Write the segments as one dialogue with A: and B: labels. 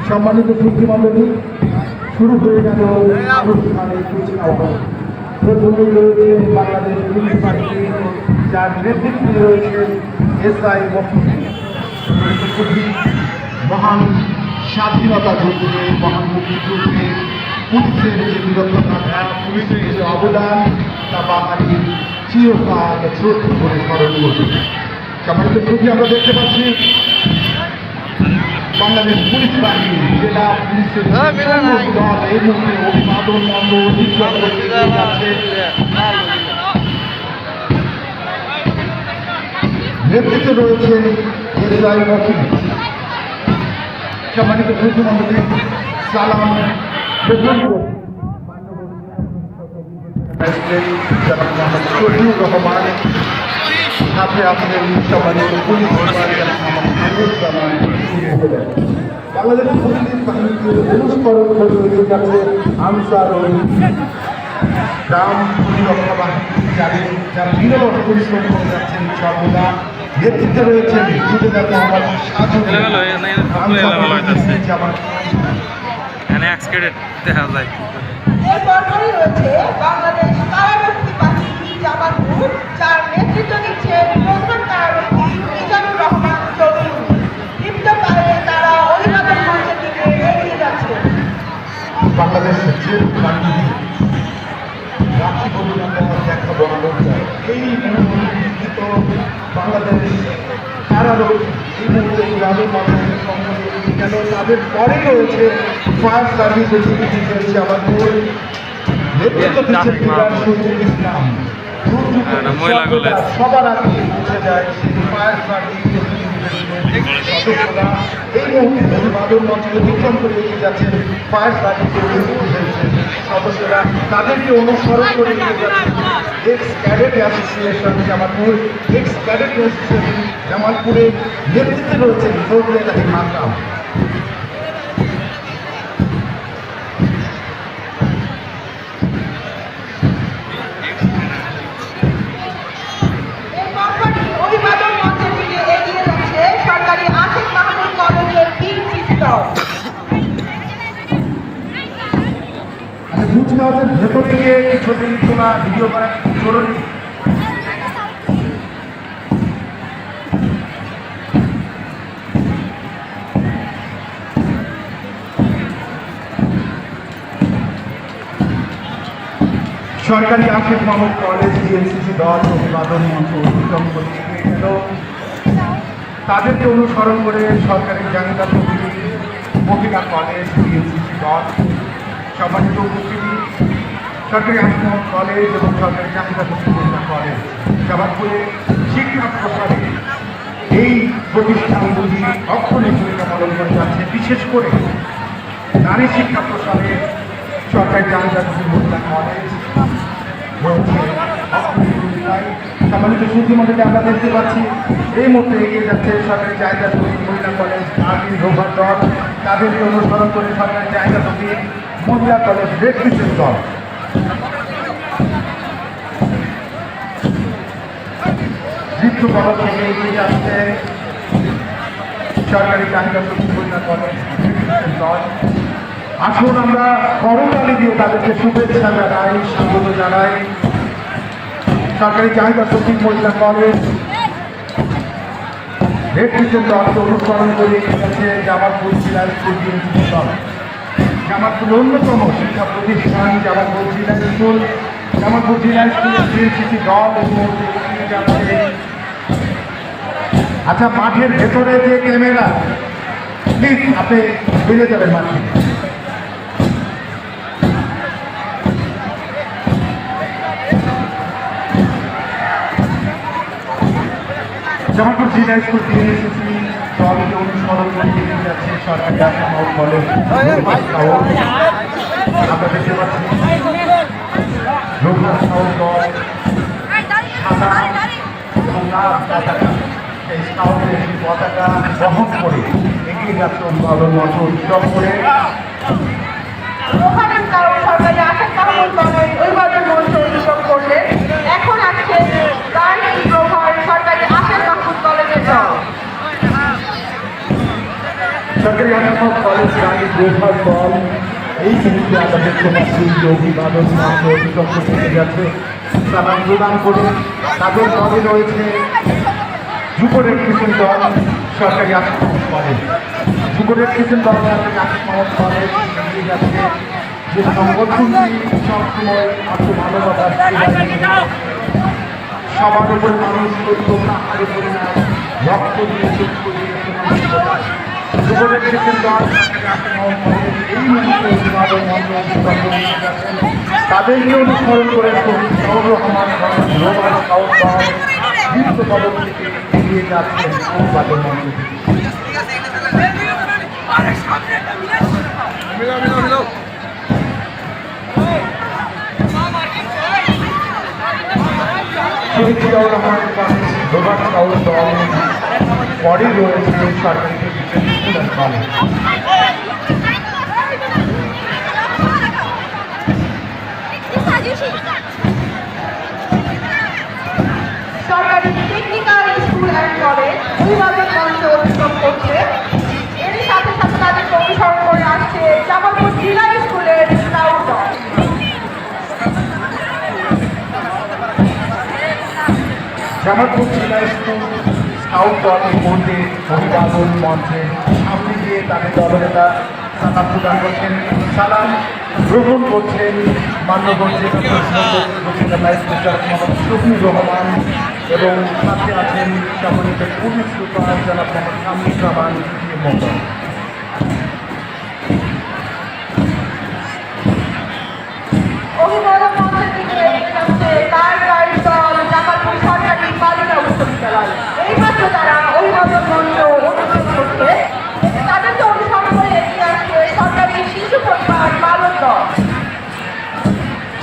A: সম্মানিত সুধীমণ্ডলী, শুরু হয়ে গেল অনুষ্ঠানের কুচকাওয়াজ। প্রথমেই রয়েছে বাংলাদেশ পুলিশ বাহিনী, যার নেতৃত্বে রয়েছে এসআই মহান স্বাধীনতা যুদ্ধে, মহান মুক্তিযুদ্ধে পুলিশের যে বীরত্বগাথা, পুলিশের যে অবদান, তা বাঙালি চিরকাল শ্রদ্ধা করে স্মরণ করবে। সম্মানিত সুধী, আমরা দেখতে পাচ্ছি বাংলাদেশ পুলিশ বাহিনী, জেলা পুলিশের দল এই মুহূর্তে অভিবাদন মন্দ অতিক্রম করতে যাচ্ছে। নেতৃত্বে রয়েছেন এসআই মফিজ। সম্মানিত সুধী মণ্ডলী, সালাম গ্রহণ করুন শহীদুর রহমান, সাথে আছেন সম্মানিত পুলিশ বাংলাদেশ পুলিশ বাহিনীকে অনুস্মরণ করে এগিয়ে যাচ্ছে আনসার গ্রাম প্রতিরক্ষা বাহিনী, যারা নিরলস পরিশ্রম করে যাচ্ছেন সর্বদা। নেতৃত্বে রয়েছেন সুবেদার মোহাম্মদ সাজু।
B: বাংলাদেশ কারারক্ষী বাহিনী জামালপুর, যার নেতৃত্ব দিচ্ছেন প্রধান কারারক্ষী মিজানুর রহমান চৌধুরী। দীপ্তকালে তারা অভিবাদন মঞ্চের দিকে এগিয়ে যাচ্ছে।
A: বাংলাদেশ জেল বাহিনী রাখি বলুন আমরা দেখা বলানো যায়। এই মুহূর্তে বাংলাদেশ কারারক্ষী এই মুহূর্তে কেন তাদের পরে রয়েছে ফায়ার সার্ভিস এক্সিকিউটিভ জামালপুর, নেতৃত্ব দিচ্ছেন শহীদুল ইসলাম। সবার আগে উঠে যায় ফায়ার সার্ভিস সদস্যরা। এই মুহূর্তে অভিবাদন মঞ্চ অতিক্রম করে এগিয়ে যাচ্ছেন ফায়ার সার্ভিসের সদস্যরা। তাদেরকে অনুসরণ করে এগিয়ে যাচ্ছেন x cadet association Jamalpur. X cadet association জামালপুরের নেতৃত্বে রয়েছেন ফজলে রাহিম মাকাম। ভেতরে গিয়ে ছবি তোলা, ভিডিও করা জরুরি। সরকারি আশিক মাহমুদ কলেজ ডিএনসিসি দল অভিবাদন মঞ্চ অতিক্রম করে গেল। তাদেরকে অনুসরণ করে সরকারি জানিদা মহিলা কলেজ ডিএনসিসি দল। সম্মানিত উপস্থিতি, সরকারি আশিক মাহমুদ কলেজ এবং সরকারি জানিদা মহিলা কলেজ জামালপুরে শিক্ষা প্রসারে এই প্রতিষ্ঠানগুলি অক্ষণে ভূমিকা পালন করে যাচ্ছে। বিশেষ করে নারী শিক্ষা প্রসারে সরকারি জানিদা মহিলা কলেজ সম্মানিত সুধী মণ্ডলী, আমরা দেখতে পাচ্ছি এই মুহূর্তে এগিয়ে যাচ্ছে সরকারি জায়গা মহিলা কলেজ আর্মি রোভার দল। তাদেরকে অনুসরণ করে সরকারি জায়গা মহিলা কলেজ রেড ক্রিসেন্ট দল। দীপ্ত কলেজ থেকে এগিয়ে যাচ্ছে সরকারি জায়গা মহিলা কলেজ দল। আসুন আমরা করতালি দিয়ে তাদেরকে শুভেচ্ছা জানাই, স্বাগত জানাই। সরকারি চাহিদা সচিব মহিলা কলেজ রেড ক্রিসেন্ট দলকে অনুসরণ করে গেছে জামালপুর জেলা স্কুল ডিএনসিসি দল। জামালপুর অন্যতম শিক্ষা প্রতিষ্ঠান জামালপুর জেলা স্কুল, জামালপুর জেলা স্কুলের ডিএনসিসি দল এগিয়ে যাচ্ছে। আচ্ছা, মাঠের ভেতরে যে ক্যামেরা, প্লিজ আপনি বেরিয়ে যাবেন মাঠে। জামালপুর জেলা স্কুল ডিএনসিসি দলকে অনুসরণ করে এগিয়ে যাচ্ছে সরকারি আশিক মাহমুদ কলেজ। আমরা দেখতে পাচ্ছি রঘুনাথ সাউন্ড দল সাদা এবং লাল পতাকা, এই স্কাউটের একটি পতাকা বহন করে এগিয়ে যাচ্ছে অভিবাদন মঞ্চ অতিক্রম করে।
B: সরকারি আশিক মাহমুদ কলেজ অভিবাদন মঞ্চ অতিক্রম করলে এখন আসছে সরকারি আশিক মাহমুদ কলেজের দল।
A: সরকারি আশিক কলেজ গাড়ির রেফার দল এই মুহূর্তে আমাদের সমাজকে অভিবাদন মঞ্চ অতিক্রম করতে যাচ্ছে। তারা প্রদান করে তাদের দলে রয়েছে যুব রেডক্রিসেন্ট দল সরকারি আশিক কলেজ। যুব রেডক্রিসেন্ট দল সরকারি আশিক কলেজ এগিয়ে যাচ্ছে যে সংগঠনটি সবসময় আত্মমানবতার সবার উপরে মানুষ তোমরা হারে করে না রক্ত দিয়ে চক্ষু দিয়ে যুব রেডক্রিসেন্ট দল এই মুহূর্তে অভিবাদন মঞ্চ অতিক্রম করে যাচ্ছেন। তাদেরকে অনুসরণ করে শহীদ রহমান গ্লোবাল স্কাউট দল দীপ্ত পদক থেকে এগিয়ে যাচ্ছেন অভিবাদন মঞ্চ শহীদ জিয়াউর রহমানের পাশে গ্লোবাল স্কাউট দল পরে রয়েছে সরকারি কলেজ।
B: সরকারি টেকনিক্যাল স্কুল অ্যান্ড কলেজ অভিভাবক মঞ্চ অতিক্রম করছে। এরই সাথে সাথে তাদেরকে অনুসরণ করে আসছে জামালপুর জিলা স্কুলের স্কাউট দল।
A: জামালপুর জেলা স্কুল স্কাউট দল মধ্যে অভিবাদন মঞ্চে সামনে গিয়ে তাদের দলনেতা সালাম প্রদান করছেন, সালাম গ্রহণ করছেন মান্যবর শফিউর রহমান এবং সাথে আছেন সম্মানিত পুলিশ সুপার জনাব মোহাম্মদ শামীম রহমান মন্ডল।
B: অভিভাবক মঞ্চের দিকে এগিয়ে যাচ্ছে তার গাড়ির দল জামালপুর সরকারি বালিকা উচ্চ বিদ্যালয়। এইমাত্র তারা অভিভাবক মঞ্চ অতিক্রম করছে। তাদেরকে অনুসরণ করে এগিয়ে আসছে সরকারি শিশু পরিবার বালক দল।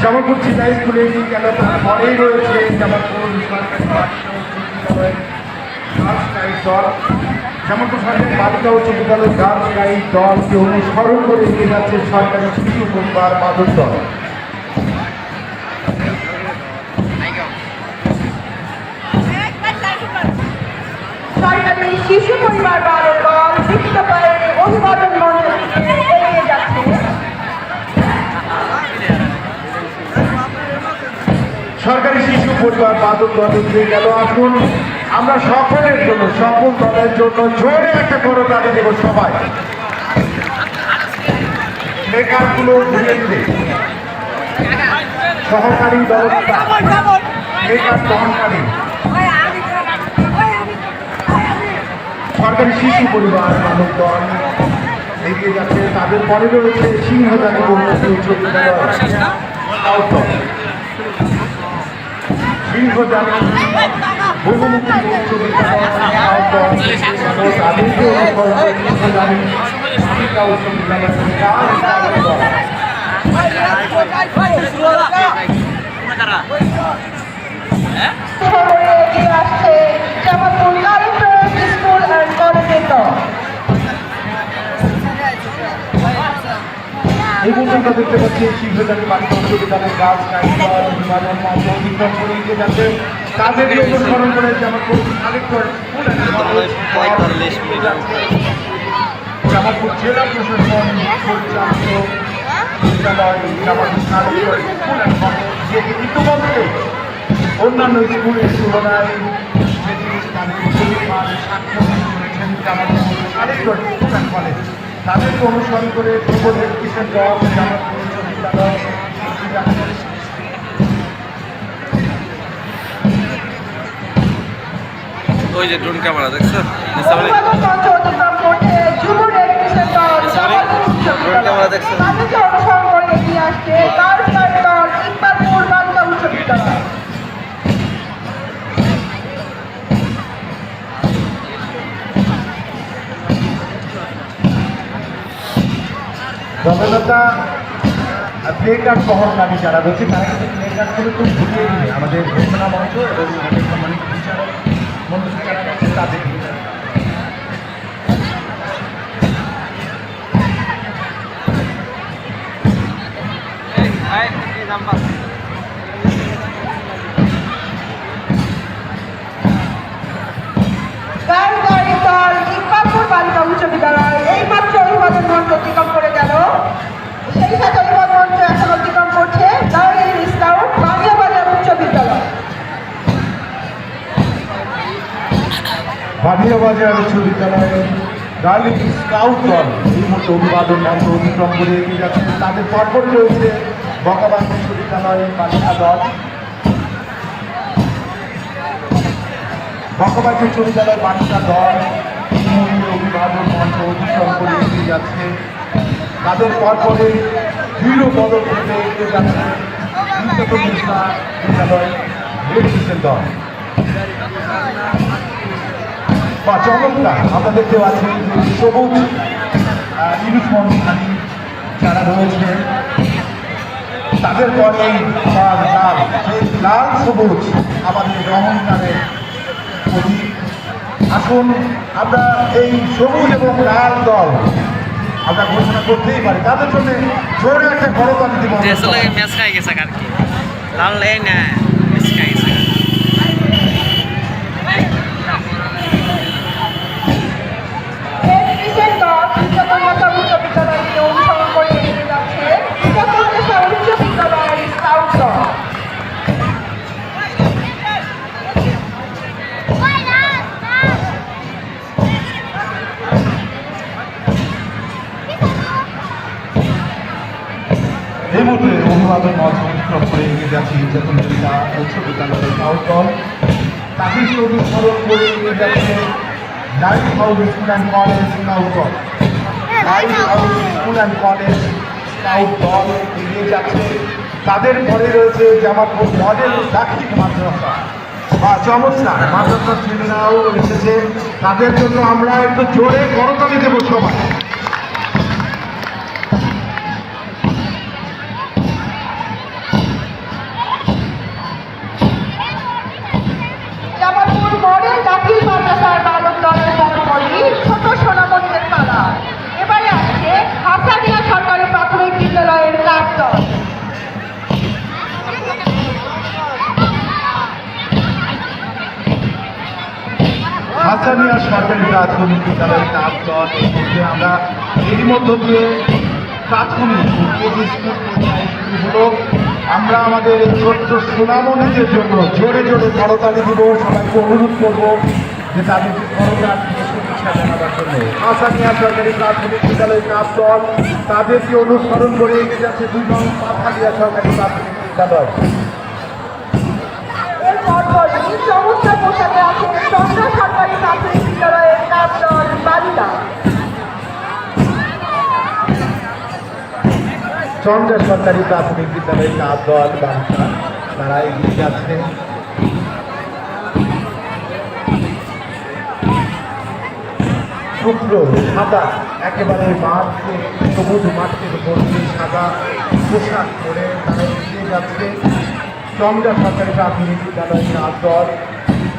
A: জামালপুর জেলা স্কুলে গেল তারপরেই রয়েছে জামালপুর সরকারি বালিকা উচ্চ বিদ্যালয় গার্লস গাইড দল। জামালপুর সরকারি বালিকা উচ্চ বিদ্যালয় গার্লস গাইড দলকে অনুসরণ করে এগিয়ে যাচ্ছে সরকারি শিশু পরিবার বাদক দল।
B: সরকারি শিশু পরিবার বালক দল দীপ্ত পায়ে অভিবাদন মঞ্চের দিকে এগিয়ে যাচ্ছে।
A: সরকারি শিশু পরিবার বাদক দল এগিয়ে গেল। আসুন আমরা সকলের জন্য সকল দলের জন্য জোরে একটা বড় তালি দেব সবাই। বেকারগুলো ঘুরে দিলে সহকারী দলনেতা বেকার দহনকারী সরকারি শিশু পরিবার বালক দল এগিয়ে যাচ্ছে। তাদের পরে রয়েছে সিংহজানি বহুমুখী উচ্চ বিদ্যালয় স্কাউট দল। সিংহজানি বহুমুখী উচ্চ বিদ্যালয় স্কাউট দল তাদেরকে অনুসরণ করে সিংহজানি বালিকা উচ্চ বিদ্যালয় স্কাউট দল।
B: শহরে এগিয়ে আসছে জামালপুর কালেক্টরেট স্কুল অ্যান্ড কলেজের দল।
A: এই পর্যন্ত দেখতে পাচ্ছি সিংহজানি বালিকা উচ্চ বিদ্যালয় গার্লস গাইড দল অভিবাদন মঞ্চ অতিক্রম করে এগিয়ে যাচ্ছে। তাদেরকে অনুসরণ করে Jamalpur collectorate school and college Jamalpur জেলা প্রশাসন পরিচালিত বিদ্যালয় Jamalpur collectorate school and college যেটি ইতিমধ্যে অন্যান্য স্কুলের তুলনায় তাদের পরিমাণ সাক্ষর করেছেন Jamalpur collectorate school and college. তাদেরকে অনুসরণ করে যুব রেডক্রিসেন্ট দল জামালপুর উচ্চ বিদ্যালয়
C: ওই যে ড্রোন ক্যামেরা দেখছো
B: অভিভাবক মঞ্চ অতিক্রম করছে যুব রেডক্রিসেন্ট দল জামালপুর উচ্চ বিদ্যালয়। তাদেরকে অনুসরণ করে এগিয়ে আসছে গার্লস গাইড দল ইকবালপুর বালিকা উচ্চ বিদ্যালয়।
A: দলনেতা প্লে কার্ড বহনকারী যারা রয়েছে তারা কিন্তু প্লে কার্ডগুলো খুব ঘুরিয়ে দিবে আমাদের ঘোষণা মঞ্চ এবং আমাদের সম্মানিত বিচারক মঞ্চ যারা আছে তাদের
B: গার্লস গাইড দল ইকবালপুর বালিকা উচ্চ বিদ্যালয় এই
A: কালিয়াবাজার উচ্চ বিদ্যালয়ের গার্লিক স্কাউট দল এই মুহূর্তে অভিবাদন মঞ্চ অতিক্রম করে এগিয়ে যাচ্ছে। তাদের পরপরই রয়েছে বকাবাদ উচ্চ বিদ্যালয়ের বালিকা দল। বকাবাদ উচ্চ বিদ্যালয়ের বালিকা দল এই মুহূর্তে অভিবাদন মঞ্চ অতিক্রম করে এগিয়ে যাচ্ছে। তাদের পরপরে দৃঢ় পদক্ষেপে এগিয়ে যাচ্ছে বিদ্যালয় রেড দল। বা চমৎকার আমরা দেখতে পাচ্ছি যে সবুজ ইউনিফর্মধারী যারা রয়েছে তাদের পরে লাল লাল সেই লাল সবুজ আমাদের অহংকারের প্রতীক। আসুন আমরা এই সবুজ এবং লাল দল আমরা ঘোষণা করতেই পারি, তাদের জন্য জোরে একটা করতালি দিব।
C: ম্যাচ খাই গেছে আর কি লাল লেই না ম্যাচ খাই গেছে।
B: উচ্চ বিদ্যালয়কে অনুসরণ করে এগিয়ে যাচ্ছে উচ্চ বিদ্যালয়ের স্কাউট দল।
A: এই মুহূর্তে অভিবাদন মঞ্চ অতিক্রম করে এগিয়ে যাচ্ছে জাতীয় উচ্চ বিদ্যালয়ের স্কাউট দল। তাদেরকে অনুসরণ করে এগিয়ে যাচ্ছে lighthouse school and college scout দল। Lighthouse school and college scout দল এগিয়ে যাচ্ছে। তাদের পরে রয়েছে জামালপুর মডেল দাখিল মাদ্রাসা বা চমৎকার মাদ্রাসার ছেলেরাও এসেছে। তাদের জন্য আমরা একটু জোরে করতালি দেবো সবাই।
B: জামালপুর মডেল দাখিল মাদ্রাসার বালক দলের পরপরই ছোট সোনামণিদের পালা। এবারে আসছে হাসানিয়া সরকারি প্রাথমিক বিদ্যালয়ের ক্লাব দল।
A: হাসানিয়া সরকারি প্রাথমিক বিদ্যালয়ের ক্লাব দল এই মুহূর্তে আমরা এরই মধ্য দিয়ে প্রাথমিক কেজি স্কুল পর্যায়ে শুরু হলো। আমরা আমাদের এই ছোট্ট সোনামণিদের জন্য জোরে জোরে করতালি দিব। সবাইকে অনুরোধ করবো যে তাদেরকে করতালি দিয়ে শুভেচ্ছা জানাবার জন্য। হাসানিয়া সরকারি প্রাথমিক বিদ্যালয়ের ক্লাব দল তাদেরকে অনুসরণ করে এগিয়ে যাচ্ছে 2 নং পাথালিয়া সরকারি প্রাথমিক বিদ্যালয়।
B: এর পরপরই চমৎকার পোশাকে আছে চন্দ্র সরকারি প্রাথমিক বিদ্যালয়ের ক্লাব দল বালিকা।
A: চন্দ্রা সরকারি প্রাথমিক বিদ্যালয়ের ক্লাব দল বালিকা তারা এগিয়ে যাচ্ছে। শুভ্র সাদা একেবারে মাঠকে সবুজ মাঠের উপর দিয়ে সাদা পোশাক পরে তারা এগিয়ে যাচ্ছে। চন্দ্রা সরকারি প্রাথমিক বিদ্যালয়ের ক্লাব দল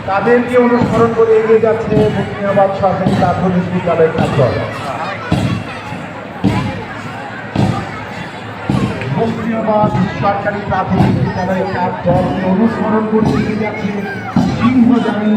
A: তাদেরকে অনুসরণ করে এগিয়ে যাচ্ছে মুর্শিদাবাদ সরকারি প্রাথমিক বিদ্যালয়ের ক্লাব দল। মুর্শিদাবাদ সরকারি প্রাথমিক বিদ্যালয়ের ক্লাব দলকে অনুসরণ করে এগিয়ে যাচ্ছে সিংহজানি